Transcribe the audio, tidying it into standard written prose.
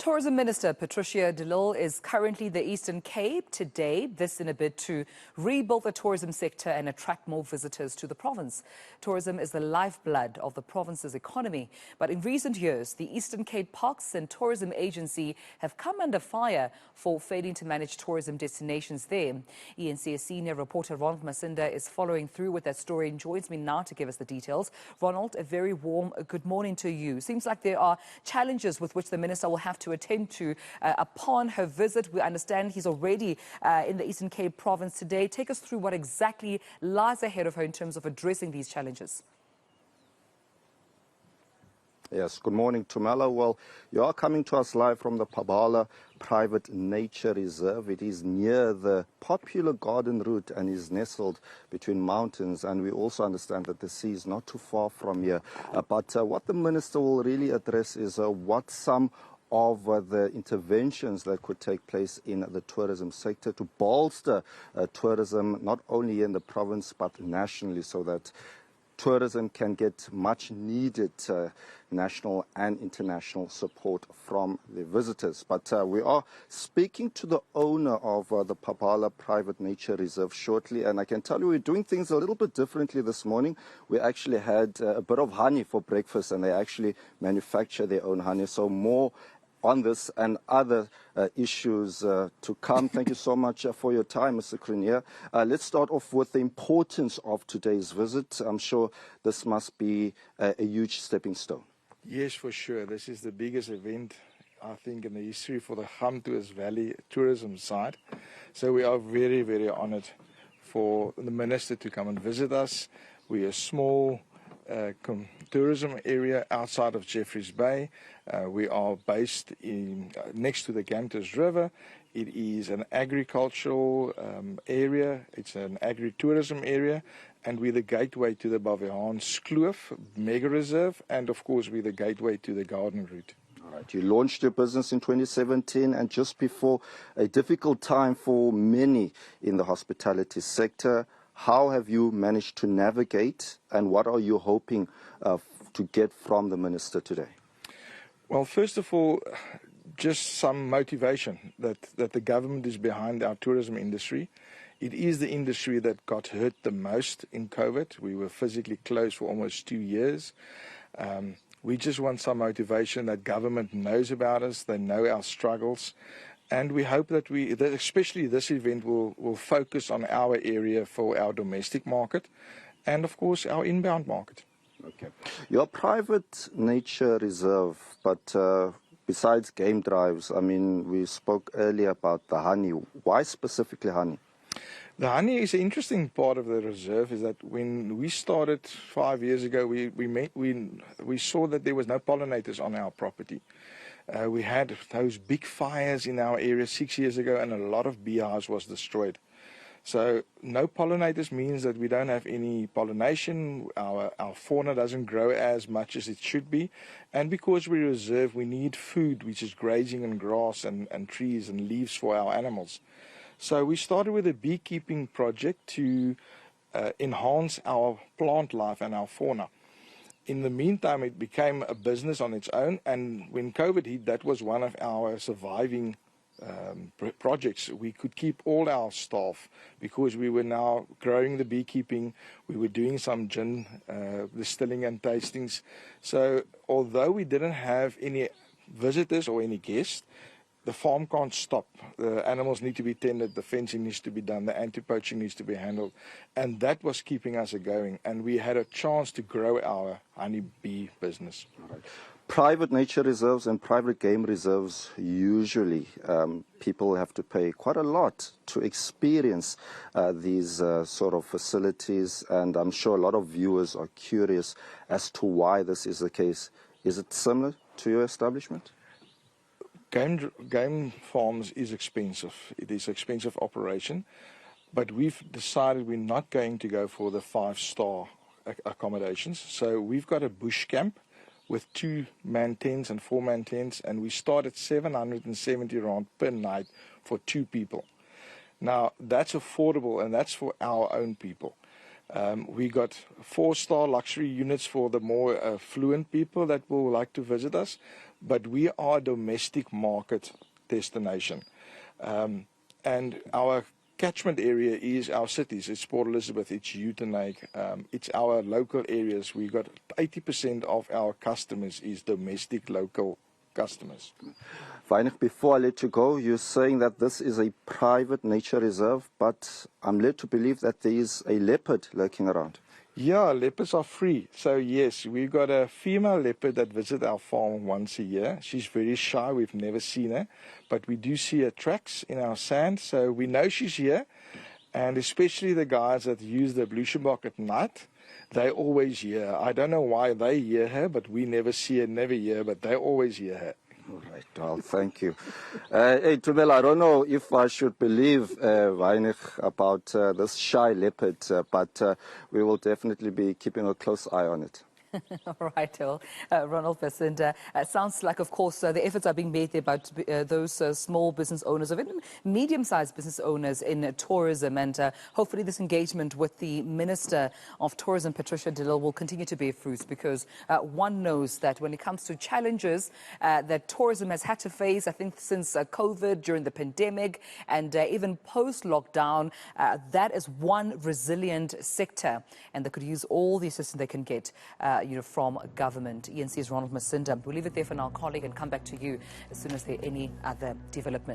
Tourism Minister Patricia de Lille is currently the Eastern Cape today, this in a bid to rebuild the tourism sector and attract more visitors to the province. Tourism is the lifeblood of the province's economy, but in recent years, the Eastern Cape Parks and Tourism Agency have come under fire for failing to manage tourism destinations there. eNCA senior reporter Ronald Masinda is following through with that story and joins me now to give us the details. Ronald, a very warm good morning to you. Seems like there are challenges with which the minister will have to attend to upon her visit. We understand he's already in the Eastern Cape province today. Take us through what exactly lies ahead of her in terms of addressing these challenges. Yes, good morning, Tumela. Well, you are coming to us live from the Pabala Nature Reserve. It is near the popular garden route and is nestled between mountains. And we also understand that the sea is not too far from here. But what the minister will really address is what some of the interventions that could take place in the tourism sector to bolster tourism not only in the province but nationally, so that tourism can get much needed national and international support from the visitors. But we are speaking to the owner of the Pabala Nature Reserve shortly, and I can tell you we're doing things a little bit differently this morning. We actually had a bit of honey for breakfast, and they actually manufacture their own honey, so more on this and other issues to come. Thank you so much for your time, Mr. Crinier. Let's start off with the importance of today's visit. I'm sure this must be a huge stepping stone. Yes, for sure. This is the biggest event, I think, in the history for the Gamtoos Valley tourism side. So we are very, very honored for the minister to come and visit us. We are a small tourism area outside of Jeffreys Bay. We are based next to the Gamtoos River. It is an agricultural area. It's an agri-tourism area, and we're the gateway to the Baviaans Kloof Mega Reserve, and of course we're the gateway to the garden route. All right, you launched your business in 2017, and just before a difficult time for many in the hospitality sector. How have you managed to navigate, and what are you hoping to get from the minister today? Well, first of all, just some motivation that the government is behind our tourism industry. It is the industry that got hurt the most in COVID. We were physically closed for almost 2 years. We just want some motivation that government knows about us, they know our struggles. And we hope that especially this event will focus on our area for our domestic market and, of course, our inbound market. Okay. Your private nature reserve, but besides game drives, I mean, we spoke earlier about the honey. Why specifically honey? The honey is an interesting part of the reserve. Is that when we started 5 years ago, we saw that there was no pollinators on our property. We had those big fires in our area 6 years ago, and a lot of beehives was destroyed. So no pollinators means that we don't have any pollination. Our fauna doesn't grow as much as it should be. And because we reserve, we need food, which is grazing and grass and trees and leaves for our animals. So we started with a beekeeping project to enhance our plant life and our fauna. In the meantime, it became a business on its own, and when COVID hit, that was one of our surviving projects. We could keep all our staff because we were now growing the beekeeping. We were doing some gin distilling and tastings. So although we didn't have any visitors or any guests, the farm can't stop. The animals need to be tended, the fencing needs to be done, the anti-poaching needs to be handled. And that was keeping us going. And we had a chance to grow our honeybee business. All right. Private nature reserves and private game reserves, usually people have to pay quite a lot to experience these sort of facilities. And I'm sure a lot of viewers are curious as to why this is the case. Is it similar to your establishment? Game farms is expensive. It is expensive operation, but we've decided we're not going to go for the 5-star accommodations. So we've got a bush camp with 2-man tents and 4-man tents, and we start at 770 rand per night for 2 people. Now that's affordable, and that's for our own people. We got 4-star luxury units for the more affluent people that will like to visit us. but we are a domestic market destination. And our catchment area is our cities. It's Port Elizabeth, it's Uitenhage, it's our local areas. We got 80% of our customers is domestic local customers. Weinig, before I let you go, you're saying that this is a private nature reserve, but I'm led to believe that there is a leopard lurking around. Yeah, leopards are free. So yes, we've got a female leopard that visits our farm once a year. She's very shy, we've never seen her, but we do see her tracks in our sand, so we know she's here. And especially the guys that use the bluesenbok at night, they always hear her. I don't know why they hear her, but we never see her, never hear her, but they always hear her. All right, well, thank you. Hey, Tumela, I don't know if I should believe weinig about this shy leopard, but we will definitely be keeping a close eye on it. All right, well, Ronald Masinda, sounds like, of course, the efforts are being made there by those small business owners, or even medium-sized business owners in tourism, and hopefully this engagement with the Minister of Tourism, Patricia de Lille, will continue to bear fruits, because one knows that when it comes to challenges that tourism has had to face, I think since COVID, during the pandemic, and even post-lockdown, that is one resilient sector, and they could use all the assistance they can get from government. eNCA's Ronald Masinda. We'll leave it there for now, colleague, and come back to you as soon as there are any other developments.